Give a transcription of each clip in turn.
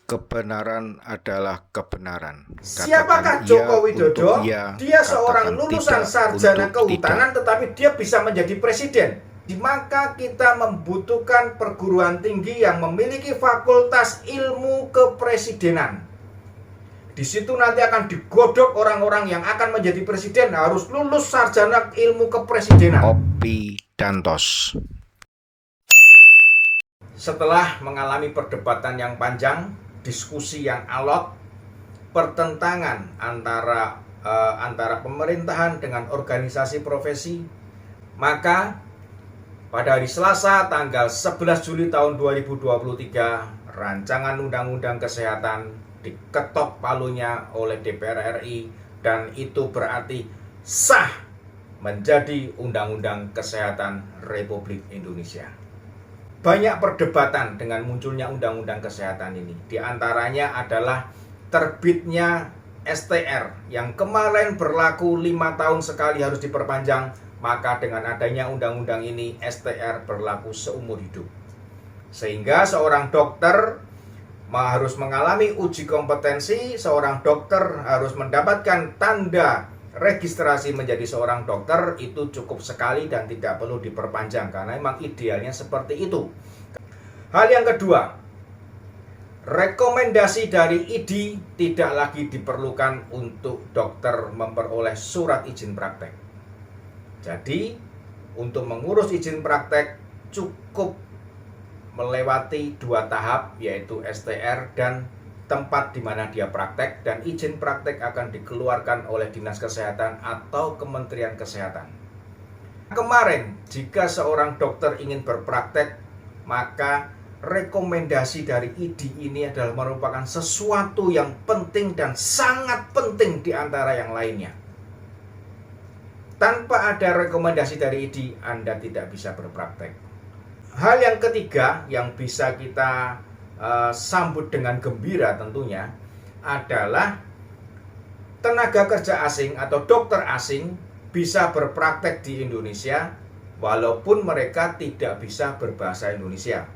Kebenaran adalah kebenaran. Siapakah Katakan Joko iya Widodo? untuk iya, Dia seorang katakan lulusan tidak sarjana untuk kehutanan, tidak. tetapi dia bisa menjadi presiden. Maka kita membutuhkan perguruan tinggi yang memiliki fakultas ilmu kepresidenan. Di situ nanti akan digodok orang-orang yang akan menjadi presiden harus lulus sarjana ilmu kepresidenan. Opi Dantos. Setelah mengalami perdebatan yang panjang, diskusi yang alot, pertentangan antara pemerintahan dengan organisasi profesi, maka pada hari Selasa tanggal 11 Juli tahun 2023, rancangan Undang-Undang Kesehatan diketok palunya oleh DPR RI, dan itu berarti sah menjadi Undang-Undang Kesehatan Republik Indonesia. Banyak perdebatan dengan munculnya Undang-Undang Kesehatan ini. Di antaranya adalah terbitnya STR yang kemarin berlaku 5 tahun sekali harus diperpanjang. Maka dengan adanya undang-undang ini STR berlaku seumur hidup. Sehingga seorang dokter harus mengalami uji kompetensi, seorang dokter harus mendapatkan tanda registrasi menjadi seorang dokter, itu cukup sekali dan tidak perlu diperpanjang karena memang idealnya seperti itu. Hal yang kedua, rekomendasi dari ID tidak lagi diperlukan untuk dokter memperoleh surat izin praktek. Jadi untuk mengurus izin praktek cukup melewati 2 tahap, yaitu STR dan tempat di mana dia praktek, dan izin praktek akan dikeluarkan oleh Dinas Kesehatan atau Kementerian Kesehatan. Kemarin, jika seorang dokter ingin berpraktek, maka rekomendasi dari ID ini adalah merupakan sesuatu yang penting dan sangat penting di antara yang lainnya. Tanpa ada rekomendasi dari ID, Anda tidak bisa berpraktek. Hal yang ketiga yang bisa kita sambut dengan gembira tentunya adalah tenaga kerja asing atau dokter asing bisa berpraktek di Indonesia walaupun mereka tidak bisa berbahasa Indonesia.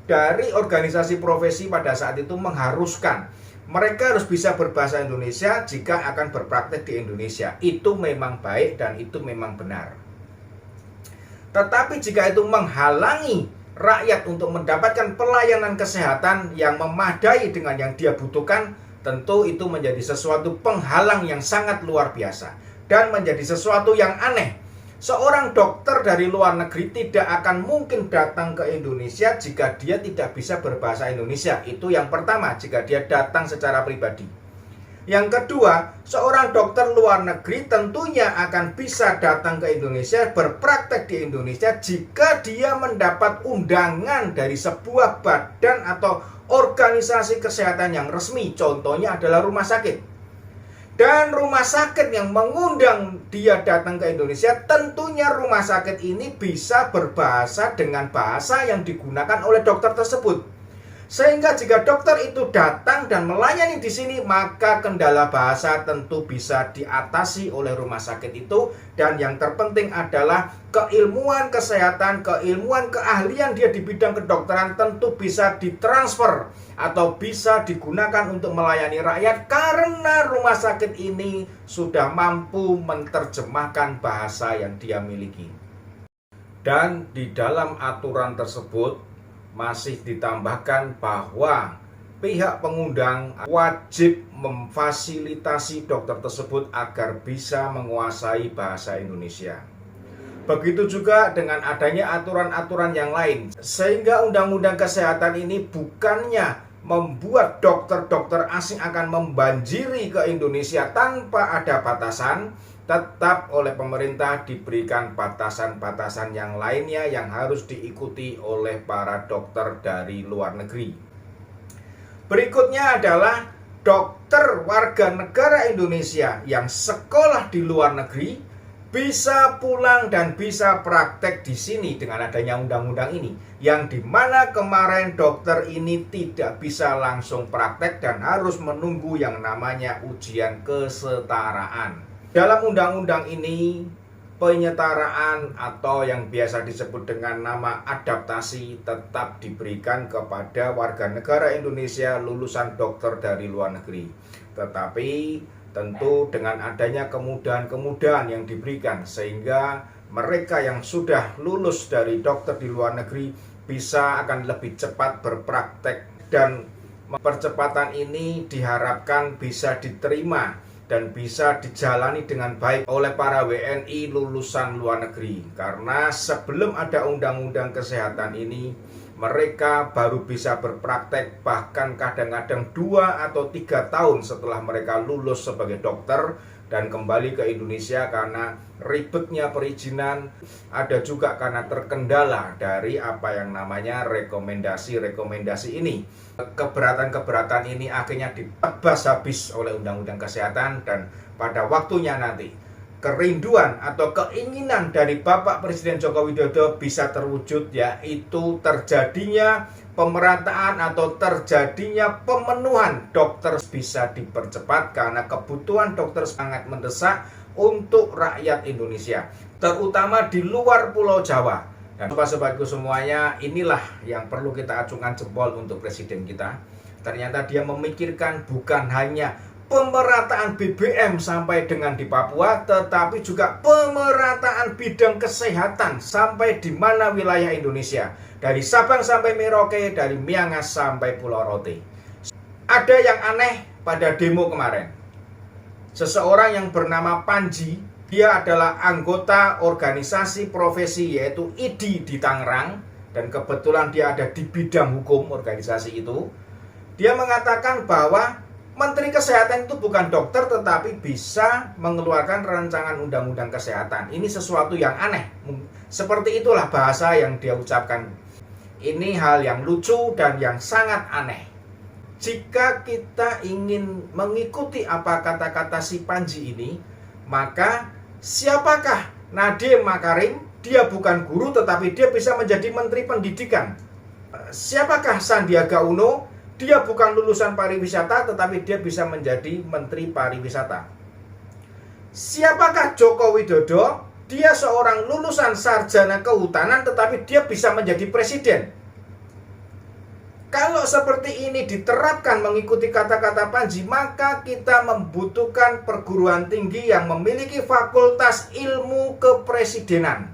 Dari organisasi profesi pada saat itu mengharuskan mereka harus bisa berbahasa Indonesia jika akan berpraktek di Indonesia. Itu memang baik dan itu memang benar. Tetapi jika itu menghalangi rakyat untuk mendapatkan pelayanan kesehatan yang memadai dengan yang dia butuhkan, tentu itu menjadi sesuatu penghalang yang sangat luar biasa dan menjadi sesuatu yang aneh. Seorang dokter dari luar negeri tidak akan mungkin datang ke Indonesia jika dia tidak bisa berbahasa Indonesia. Itu yang pertama, jika dia datang secara pribadi. Yang kedua, seorang dokter luar negeri tentunya akan bisa datang ke Indonesia, berpraktek di Indonesia jika dia mendapat undangan dari sebuah badan atau organisasi kesehatan yang resmi. Contohnya adalah rumah sakit. Dan rumah sakit yang mengundang dia datang ke Indonesia, tentunya rumah sakit ini bisa berbahasa dengan bahasa yang digunakan oleh dokter tersebut. Sehingga jika dokter itu datang dan melayani di sini, maka kendala bahasa tentu bisa diatasi oleh rumah sakit itu. Dan yang terpenting adalah keilmuan kesehatan, keilmuan keahlian dia di bidang kedokteran tentu bisa ditransfer atau bisa digunakan untuk melayani rakyat karena rumah sakit ini sudah mampu menerjemahkan bahasa yang dia miliki. Dan di dalam aturan tersebut masih ditambahkan bahwa pihak pengundang wajib memfasilitasi dokter tersebut agar bisa menguasai bahasa Indonesia. Begitu juga dengan adanya aturan-aturan yang lain, sehingga Undang-Undang Kesehatan ini bukannya membuat dokter-dokter asing akan membanjiri ke Indonesia tanpa ada batasan, tetap oleh pemerintah diberikan batasan-batasan yang lainnya yang harus diikuti oleh para dokter dari luar negeri. Berikutnya adalah dokter warga negara Indonesia yang sekolah di luar negeri bisa pulang dan bisa praktek di sini dengan adanya undang-undang ini, yang dimana kemarin dokter ini tidak bisa langsung praktek dan harus menunggu yang namanya ujian kesetaraan. Dalam undang-undang ini penyetaraan atau yang biasa disebut dengan nama adaptasi tetap diberikan kepada warga negara Indonesia lulusan dokter dari luar negeri. Tetapi tentu dengan adanya kemudahan-kemudahan yang diberikan sehingga mereka yang sudah lulus dari dokter di luar negeri bisa akan lebih cepat berpraktek, dan percepatan ini diharapkan bisa diterima dan bisa dijalani dengan baik oleh para WNI lulusan luar negeri. Karena sebelum ada undang-undang kesehatan ini, mereka baru bisa berpraktek bahkan kadang-kadang 2 atau 3 tahun setelah mereka lulus sebagai dokter dan kembali ke Indonesia karena ribetnya perizinan, ada juga karena terkendala dari apa yang namanya rekomendasi ini. Keberatan-keberatan ini akhirnya ditebas habis oleh Undang-Undang Kesehatan, dan pada waktunya nanti kerinduan atau keinginan dari Bapak Presiden Joko Widodo bisa terwujud, yaitu terjadinya pemerataan atau terjadinya pemenuhan dokter bisa dipercepat karena kebutuhan dokter sangat mendesak untuk rakyat Indonesia, terutama di luar Pulau Jawa. Dan sobat-sobatku semuanya, inilah yang perlu kita acungkan jempol untuk presiden kita. Ternyata dia memikirkan bukan hanya pemerataan BBM sampai dengan di Papua, tetapi juga pemerataan bidang kesehatan sampai di mana wilayah Indonesia. Dari Sabang sampai Merauke, dari Miangas sampai Pulau Rote. Ada yang aneh pada demo kemarin. Seseorang yang bernama Panji, dia adalah anggota organisasi profesi yaitu IDI di Tangerang, dan kebetulan dia ada di bidang hukum organisasi itu. Dia mengatakan bahwa Menteri Kesehatan itu bukan dokter tetapi bisa mengeluarkan rancangan undang-undang kesehatan. Ini sesuatu yang aneh. Seperti itulah bahasa yang dia ucapkan. Ini hal yang lucu dan yang sangat aneh. Jika kita ingin mengikuti apa kata-kata si Panji ini, maka siapakah Nadiem Makarim? Dia bukan guru tetapi dia bisa menjadi Menteri Pendidikan. Siapakah Sandiaga Uno? Dia bukan lulusan pariwisata tetapi dia bisa menjadi Menteri Pariwisata. Siapakah Joko Widodo? Dia seorang lulusan sarjana kehutanan tetapi dia bisa menjadi presiden. Kalau seperti ini diterapkan mengikuti kata-kata Panji, maka kita membutuhkan perguruan tinggi yang memiliki fakultas ilmu kepresidenan.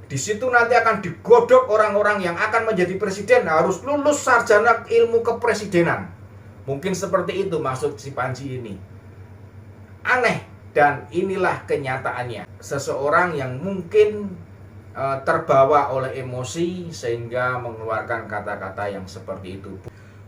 Di situ nanti akan digodok orang-orang yang akan menjadi presiden harus lulus sarjana ilmu kepresidenan. Mungkin seperti itu maksud si Panji ini. Aneh, dan inilah kenyataannya. Seseorang yang mungkin terbawa oleh emosi sehingga mengeluarkan kata-kata yang seperti itu.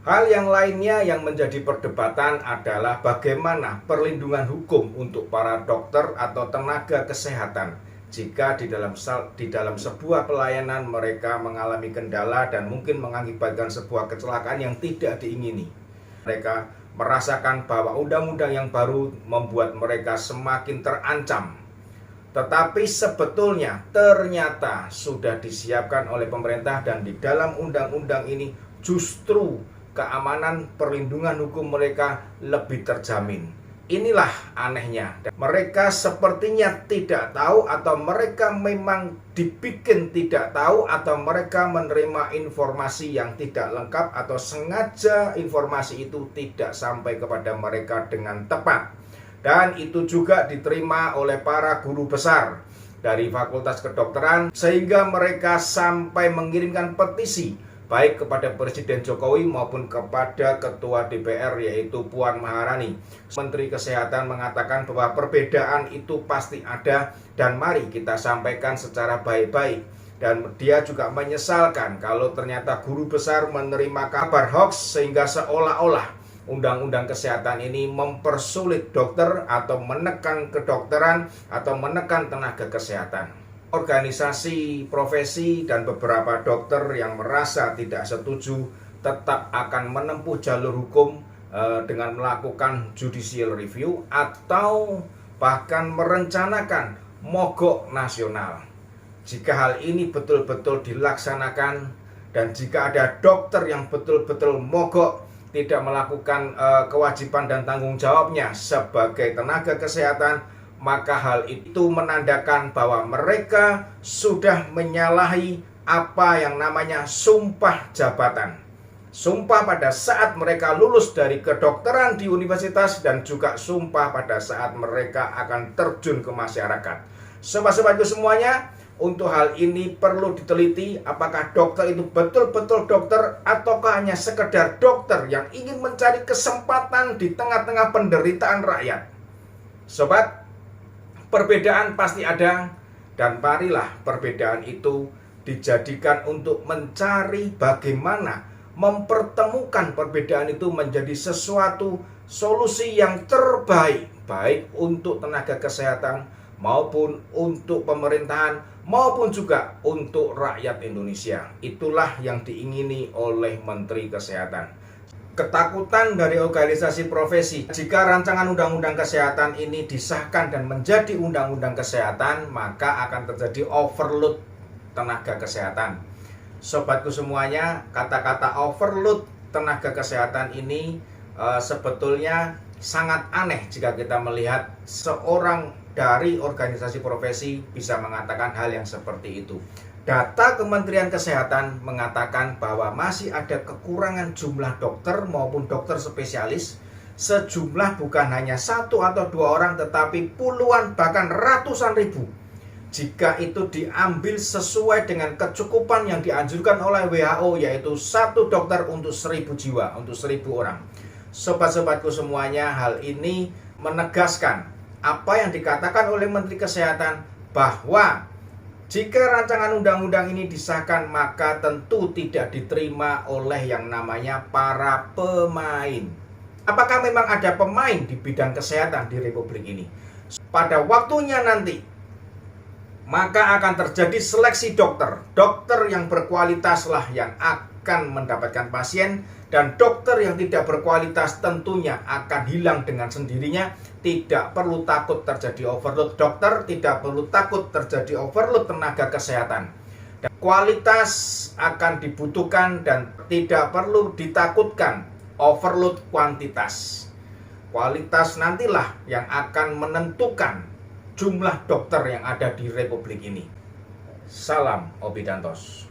Hal yang lainnya yang menjadi perdebatan adalah bagaimana perlindungan hukum untuk para dokter atau tenaga kesehatan jika di dalam sebuah pelayanan mereka mengalami kendala dan mungkin mengakibatkan sebuah kecelakaan yang tidak diingini. Mereka merasakan bahwa undang-undang yang baru membuat mereka semakin terancam. Tetapi sebetulnya ternyata sudah disiapkan oleh pemerintah, dan di dalam undang-undang ini justru keamanan perlindungan hukum mereka lebih terjamin. Inilah anehnya. Mereka sepertinya tidak tahu, atau mereka memang dibikin tidak tahu, atau mereka menerima informasi yang tidak lengkap, atau sengaja informasi itu tidak sampai kepada mereka dengan tepat. Dan itu juga diterima oleh para guru besar dari Fakultas Kedokteran, sehingga mereka sampai mengirimkan petisi baik kepada Presiden Jokowi maupun kepada Ketua DPR yaitu Puan Maharani. Menteri Kesehatan mengatakan bahwa perbedaan itu pasti ada dan mari kita sampaikan secara baik-baik. Dan dia juga menyesalkan kalau ternyata guru besar menerima kabar hoax sehingga seolah-olah undang-undang kesehatan ini mempersulit dokter atau menekan kedokteran atau menekan tenaga kesehatan. Organisasi profesi dan beberapa dokter yang merasa tidak setuju tetap akan menempuh jalur hukum dengan melakukan judicial review atau bahkan merencanakan mogok nasional. Jika hal ini betul-betul dilaksanakan dan jika ada dokter yang betul-betul mogok, tidak melakukan kewajiban dan tanggung jawabnya sebagai tenaga kesehatan, maka hal itu menandakan bahwa mereka sudah menyalahi apa yang namanya sumpah jabatan. Sumpah pada saat mereka lulus dari kedokteran di universitas dan juga sumpah pada saat mereka akan terjun ke masyarakat. Sobat-sobatku semuanya, untuk hal ini perlu diteliti apakah dokter itu betul-betul dokter ataukah hanya sekedar dokter yang ingin mencari kesempatan di tengah-tengah penderitaan rakyat. Sobat, perbedaan pasti ada, dan marilah perbedaan itu dijadikan untuk mencari bagaimana mempertemukan perbedaan itu menjadi sesuatu solusi yang terbaik, baik untuk tenaga kesehatan maupun untuk pemerintahan maupun juga untuk rakyat Indonesia. Itulah yang diingini oleh Menteri Kesehatan. Ketakutan dari organisasi profesi, jika rancangan undang-undang kesehatan ini disahkan dan menjadi undang-undang kesehatan, maka akan terjadi overload tenaga kesehatan. Sobatku semuanya, kata-kata overload tenaga kesehatan ini sebetulnya sangat aneh jika kita melihat seorang dari organisasi profesi bisa mengatakan hal yang seperti itu. Data Kementerian Kesehatan mengatakan bahwa masih ada kekurangan jumlah dokter maupun dokter spesialis. Sejumlah bukan hanya 1 atau 2 orang, tetapi puluhan bahkan ratusan ribu. Jika itu diambil sesuai dengan kecukupan yang dianjurkan oleh WHO, yaitu 1 dokter untuk 1000 jiwa, untuk 1000 orang. Sobat-sobatku semuanya, hal ini menegaskan apa yang dikatakan oleh Menteri Kesehatan, bahwa jika rancangan undang-undang ini disahkan, maka tentu tidak diterima oleh yang namanya para pemain. Apakah memang ada pemain di bidang kesehatan di Republik ini? Pada waktunya nanti, maka akan terjadi seleksi dokter. Dokter yang berkualitaslah yang akan mendapatkan pasien, dan dokter yang tidak berkualitas tentunya akan hilang dengan sendirinya. Tidak perlu takut terjadi overload dokter, tidak perlu takut terjadi overload tenaga kesehatan. Dan kualitas akan dibutuhkan dan tidak perlu ditakutkan overload kuantitas. Kualitas nantilah yang akan menentukan jumlah dokter yang ada di Republik ini. Salam Obidantos.